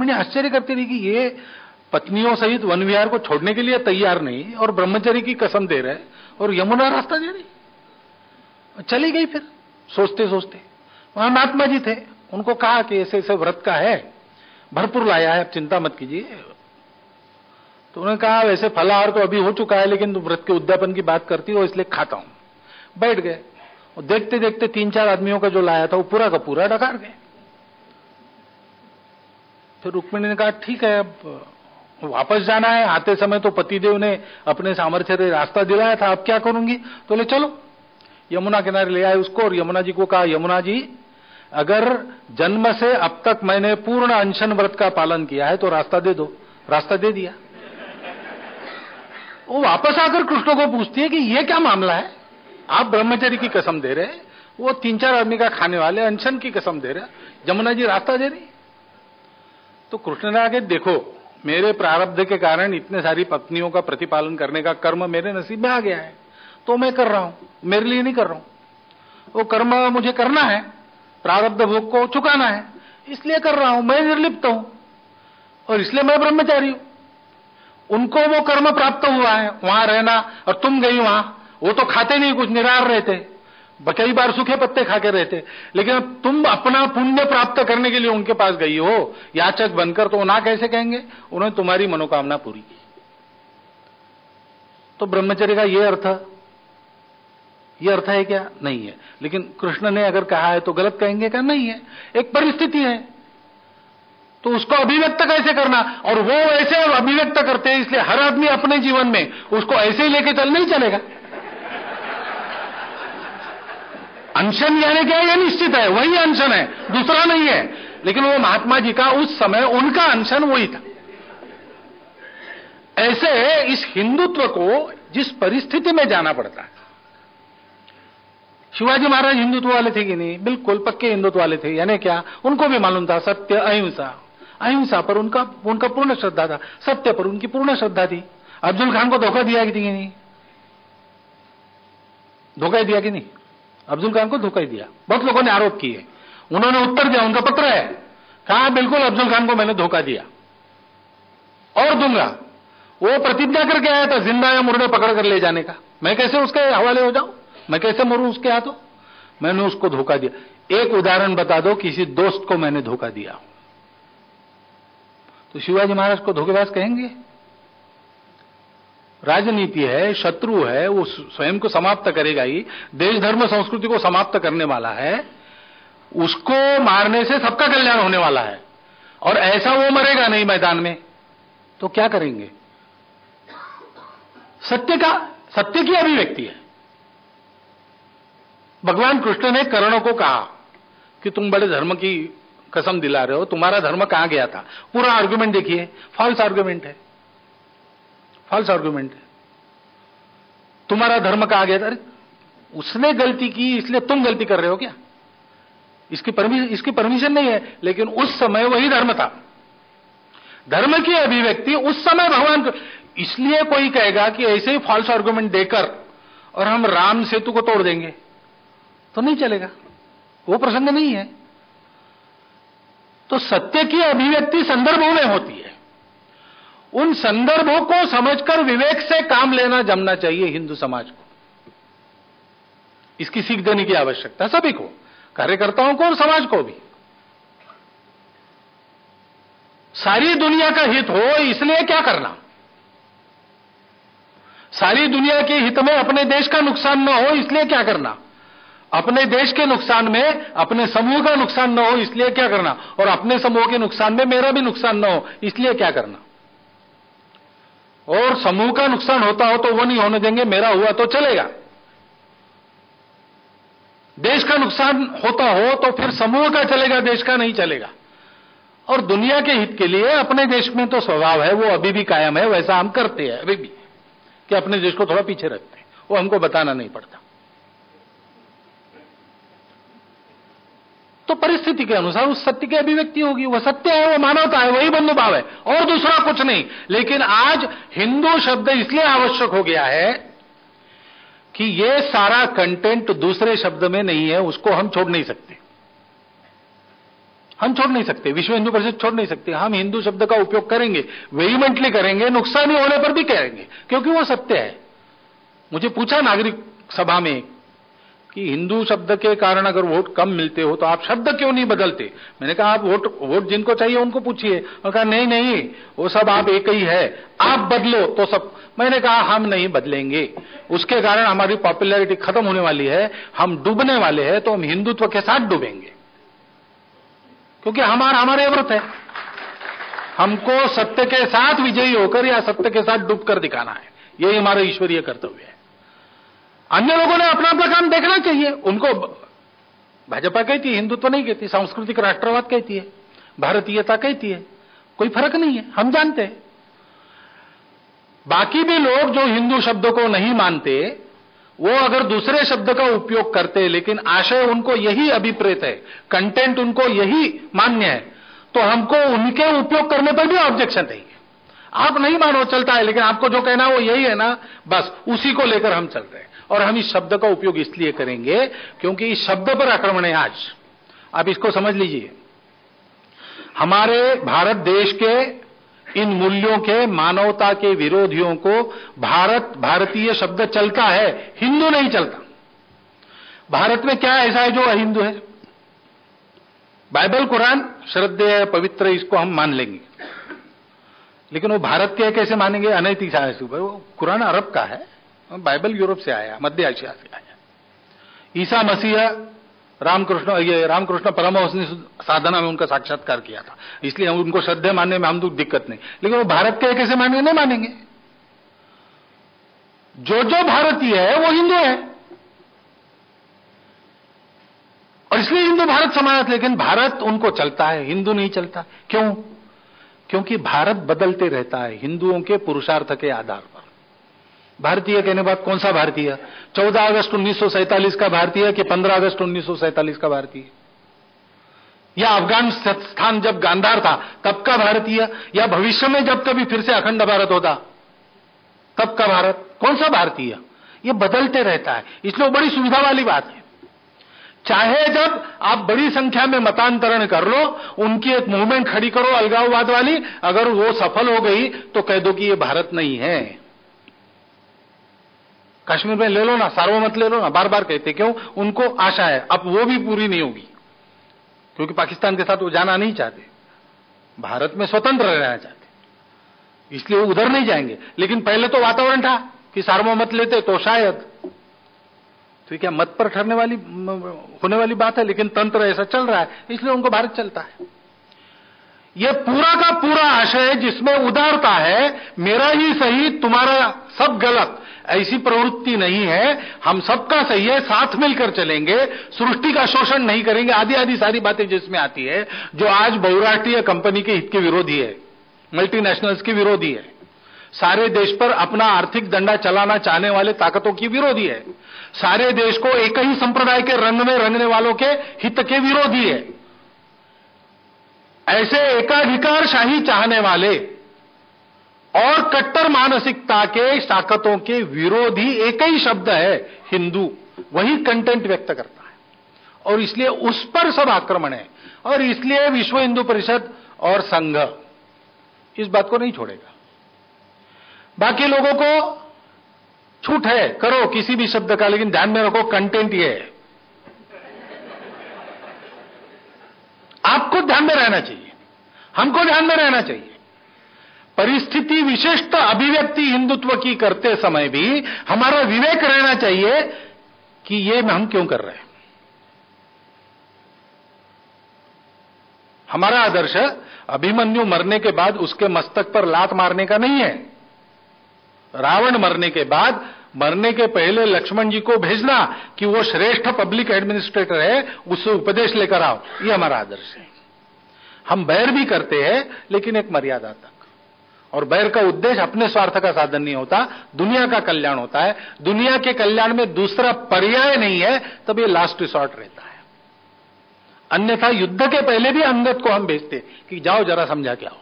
रुक्मिणी आश्चर्य करती रही कि ये पत्नियों सहित वन विहार को छोड़ने के लिए तैयार नहीं और ब्रह्मचर्य की कसम दे रहे और यमुना रास्ता दे रही। चली गई। फिर सोचते सोचते वहां महात्मा जी थे, उनको कहा कि ऐसे ऐसे व्रत का है, भरपूर लाया है, आप चिंता मत कीजिए। तो उन्होंने कहा वैसे फलाहार तो अभी हो चुका है, लेकिन तुम व्रत के उद्यापन की बात करती हो इसलिए खाता हूं। बैठ गए और देखते देखते 3-4 आदमियों का जो लाया था वो पूरा का पूरा डकार गए। फिर रुक्मिणी ने कहा ठीक है, अब वापस जाना है, आते समय तो पतिदेव ने अपने सामर्थ्य से रास्ता दिलाया था, अब क्या करूंगी? तो ले चलो यमुना किनारे ले आए उसको और यमुना जी को कहा, यमुना जी अगर जन्म से अब तक मैंने पूर्ण अनशन व्रत का पालन किया है तो रास्ता दे दो। रास्ता दे दिया। वो वापस आकर कृष्ण को पूछती है कि ये क्या मामला है, आप ब्रह्मचर्य की कसम दे रहे, वो 3-4 आदमी का खाने वाले अनशन की कसम दे रहे, यमुना जी रास्ता दे रही। तो कृष्ण ने आगे देखो, मेरे प्रारब्ध के कारण इतने सारी पत्नियों का प्रतिपालन करने का कर्म मेरे नसीब में आ गया है, तो मैं कर रहा हूं, मेरे लिए नहीं कर रहा हूं। वो कर्म मुझे करना है, प्रारब्ध भोग को चुकाना है, इसलिए कर रहा हूं, मैं निर्लिप्त हूं और इसलिए मैं ब्रह्मचारी हूं। उनको वो कर्म प्राप्त हुआ है, वहां रहना, और तुम गई वहां, वो तो खाते नहीं कुछ, निराहार रहते, कई बार सूखे पत्ते खा के रहते, लेकिन अब तुम अपना पुण्य प्राप्त करने के लिए उनके पास गई हो याचक बनकर, तो ना कैसे कहेंगे? उन्होंने तुम्हारी मनोकामना पूरी की। तो ब्रह्मचर्य का ये अर्थ है क्या? नहीं है। लेकिन कृष्ण ने अगर कहा है तो गलत कहेंगे क्या? नहीं है, एक परिस्थिति है, तो उसको अभिव्यक्त कैसे करना, और वो ऐसे अभिव्यक्त करते हैं, इसलिए हर आदमी अपने जीवन में उसको ऐसे ही लेके चल नहीं चलेगा। अनशन यानी क्या? ये निश्चित है, वही अनशन है, दूसरा नहीं है। लेकिन वो महात्मा जी का उस समय उनका अनशन वही था। ऐसे इस हिंदुत्व को जिस परिस्थिति में जाना पड़ता है, शिवाजी महाराज हिंदुत्व वाले थे कि नहीं? बिल्कुल पक्के हिंदुत्व वाले थे। यानी क्या? उनको भी मालूम था सत्य अहिंसा, अहिंसा पर उनका पूर्ण श्रद्धा था, सत्य पर उनकी पूर्ण श्रद्धा थी। अफजल खान को धोखा दिया कि नहीं? धोखा दिया कि नहीं? अफजल खान को धोखा ही दिया। बहुत लोगों ने आरोप किए, उन्होंने उत्तर दिया, उनका पत्र है, कहा बिल्कुल अफजल खान को मैंने धोखा दिया और दूंगा। वो प्रतिज्ञा करके आया था जिंदा या मुर्दे पकड़ कर ले जाने का, मैं कैसे उसके हवाले हो जाऊं, मैं कैसे मरूं उसके हाथों? मैंने उसको धोखा दिया। एक उदाहरण बता दो, किसी दोस्त को मैंने धोखा दिया, तो शिवाजी महाराज को धोखेबाज कहेंगे? राजनीति है, शत्रु है, वो स्वयं को समाप्त करेगा ही, देश धर्म संस्कृति को समाप्त करने वाला है, उसको मारने से सबका कल्याण होने वाला है, और ऐसा वो मरेगा नहीं मैदान में, तो क्या करेंगे? सत्य की अभिव्यक्ति है। भगवान कृष्ण ने कर्ण को कहा कि तुम बड़े धर्म की कसम दिला रहे हो, तुम्हारा धर्म कहां गया था? पूरा आर्गुमेंट देखिए, फॉल्स आर्गुमेंट है, फॉल्स आर्गुमेंट है। तुम्हारा धर्म कहां गया था? अरे उसने गलती की इसलिए तुम गलती कर रहे हो क्या? इसकी परमिशन नहीं है, लेकिन उस समय वही धर्म था। धर्म की अभिव्यक्ति उस समय भगवान, इसलिए कोई कहेगा कि ऐसे ही फॉल्स आर्गुमेंट देकर और हम राम सेतु को तोड़ देंगे तो नहीं चलेगा, वो प्रसंग नहीं है। तो सत्य की अभिव्यक्ति संदर्भों में होती है, उन संदर्भों को समझकर विवेक से काम लेना जमना चाहिए हिंदू समाज को। इसकी सीख देने की आवश्यकता सभी को, कार्यकर्ताओं को और समाज को भी। सारी दुनिया का हित हो इसलिए क्या करना? सारी दुनिया के हित में अपने देश का नुकसान न हो इसलिए क्या करना? अपने देश के नुकसान में अपने समूह का नुकसान न हो इसलिए क्या करना? और अपने समूह के नुकसान में मेरा भी नुकसान न हो इसलिए क्या करना? और समूह का नुकसान होता हो तो वो नहीं होने देंगे, मेरा हुआ तो चलेगा। देश का नुकसान होता हो तो फिर समूह का चलेगा, देश का नहीं चलेगा। और दुनिया के हित के लिए अपने देश में तो स्वभाव है, वो अभी भी कायम है, वैसा हम करते हैं अभी भी, कि अपने देश को थोड़ा पीछे रखते हैं, वो हमको बताना नहीं पड़ता। तो परिस्थिति के अनुसार उस सत्य की अभिव्यक्ति होगी, वह सत्य है, वो मानवता है, वही बंधु भाव है और दूसरा कुछ नहीं। लेकिन आज हिंदू शब्द इसलिए आवश्यक हो गया है कि ये सारा कंटेंट दूसरे शब्द में नहीं है, उसको हम छोड़ नहीं सकते। हम छोड़ नहीं सकते, विश्व हिंदू परिषद छोड़ नहीं सकते। हम हिंदू शब्द का उपयोग करेंगे, वेहीमेंटली करेंगे, नुकसान होने पर भी करेंगे, क्योंकि वो सत्य है। मुझे पूछा नागरिक सभा में कि हिंदू शब्द के कारण अगर वोट कम मिलते हो तो आप शब्द क्यों नहीं बदलते। मैंने कहा आप वोट जिनको चाहिए उनको पूछिए। और कहा नहीं नहीं, वो सब आप एक ही है, आप बदलो तो सब। मैंने कहा हम नहीं बदलेंगे, उसके कारण हमारी पॉपुलैरिटी खत्म होने वाली है, हम डूबने वाले हैं, तो हम हिंदुत्व के साथ डूबेंगे, क्योंकि हमारे व्रत है, हमको सत्य के साथ विजयी होकर या सत्य के साथ डूबकर दिखाना है, यही हमारा ईश्वरीय कर्तव्य है। अन्य लोगों ने अपना अपना काम देखना चाहिए। उनको भाजपा कहती है, हिंदुत्व नहीं कहती, सांस्कृतिक राष्ट्रवाद कहती है, भारतीयता कहती है, कोई फर्क नहीं है, हम जानते हैं। बाकी भी लोग जो हिंदू शब्द को नहीं मानते, वो अगर दूसरे शब्द का उपयोग करते, लेकिन आशय उनको यही अभिप्रेत है, कंटेंट उनको यही मान्य है, तो हमको उनके उपयोग करने पर भी ऑब्जेक्शन नहीं है। आप नहीं मानो चलता है, लेकिन आपको जो कहना वो यही है ना, बस उसी को लेकर हम चल रहे हैं। और हम इस शब्द का उपयोग इसलिए करेंगे क्योंकि इस शब्द पर आक्रमण है आज। आप इसको समझ लीजिए, हमारे भारत देश के इन मूल्यों के, मानवता के विरोधियों को भारतीय शब्द चलता है, हिंदू नहीं चलता। भारत में क्या ऐसा है जो अहिंदू है? बाइबल कुरान श्रद्धेय पवित्र, इसको हम मान लेंगे, लेकिन वो भारत के कैसे मानेंगे? अनैतिक है। वो कुरान अरब का है, बाइबल यूरोप से आया, मध्य एशिया से आया। ईसा मसीह रामकृष्ण परमहंस ने साधना में उनका साक्षात्कार किया था, इसलिए हम उनको श्रद्धेय मानने में हम दिक्कत नहीं, लेकिन वो भारत के कैसे मानेंगे? नहीं मानेंगे। जो भारतीय है वो हिंदू है, और इसलिए हिंदू भारत समाज, लेकिन भारत उनको चलता है, हिंदू नहीं चलता। क्यों? क्योंकि भारत बदलते रहता है हिंदुओं के पुरुषार्थ के आधार पर। भारतीय कहने बाद कौन सा भारतीय? 14 अगस्त 1947 का भारतीय कि 15 अगस्त 1947 का भारतीय? या अफगानिस्तान जब गांधार था तब का भारतीय? या भविष्य में जब कभी फिर से अखंड भारत होता तब का भारत? कौन सा भारतीय? ये बदलते रहता है, इसलिए बड़ी सुविधा वाली बात है। चाहे जब आप बड़ी संख्या में मतांतरण कर लो, उनकी एक मूवमेंट खड़ी करो अलगाववाद वाली, अगर वो सफल हो गई तो कह दो कि ये भारत नहीं है। कश्मीर में ले लो ना, सार्वमत ले लो ना, बार बार कहते, क्यों? उनको आशा है अब वो भी पूरी नहीं होगी, क्योंकि पाकिस्तान के साथ वो जाना नहीं चाहते, भारत में स्वतंत्र रहना चाहते, इसलिए वो उधर नहीं जाएंगे। लेकिन पहले तो वातावरण था कि सार्वमत लेते तो शायद, तो क्या मत पर ठहरने वाली होने वाली बात है, लेकिन तंत्र ऐसा चल रहा है, इसलिए उनको भारत चलता है। यह पूरा का पूरा आशय जिसमें उदारता है, मेरा ही सही तुम्हारा सब गलत, ऐसी प्रवृत्ति नहीं है। हम सबका सही है, साथ मिलकर चलेंगे, सृष्टि का शोषण नहीं करेंगे, आदि आदि सारी बातें जिसमें आती है, जो आज बहुराष्ट्रीय कंपनी के हित के विरोधी है, मल्टीनेशनल्स के विरोधी है, सारे देश पर अपना आर्थिक डंडा चलाना चाहने वाले ताकतों की विरोधी है, सारे देश को एक ही संप्रदाय के रंग में रंगने वालों के हित के विरोधी है। ऐसे एकाधिकारशाही चाहने वाले और कट्टर मानसिकता के ताकतों के विरोधी एक ही शब्द है हिंदू, वही कंटेंट व्यक्त करता है, और इसलिए उस पर सब आक्रमण है। और इसलिए विश्व हिंदू परिषद और संघ इस बात को नहीं छोड़ेगा। बाकी लोगों को छूट है, करो किसी भी शब्द का, लेकिन ध्यान में रखो कंटेंट ये है, आपको ध्यान में रहना चाहिए, हमको ध्यान में रहना चाहिए। परिस्थिति विशिष्ट अभिव्यक्ति हिंदुत्व की करते समय भी हमारा विवेक रहना चाहिए कि ये हम क्यों कर रहे हैं। हमारा आदर्श अभिमन्यु मरने के बाद उसके मस्तक पर लात मारने का नहीं है, रावण मरने के बाद मरने के पहले लक्ष्मण जी को भेजना कि वो श्रेष्ठ पब्लिक एडमिनिस्ट्रेटर है, उससे उपदेश लेकर आओ, ये हमारा आदर्श है। हम बैर भी करते हैं, लेकिन एक मर्यादा तक, और बैर का उद्देश्य अपने स्वार्थ का साधन नहीं होता, दुनिया का कल्याण होता है। दुनिया के कल्याण में दूसरा पर्याय नहीं है, तब ये लास्ट रिसॉर्ट रहता है। अन्यथा युद्ध के पहले भी अंगद को हम भेजते कि जाओ जरा समझा के आओ।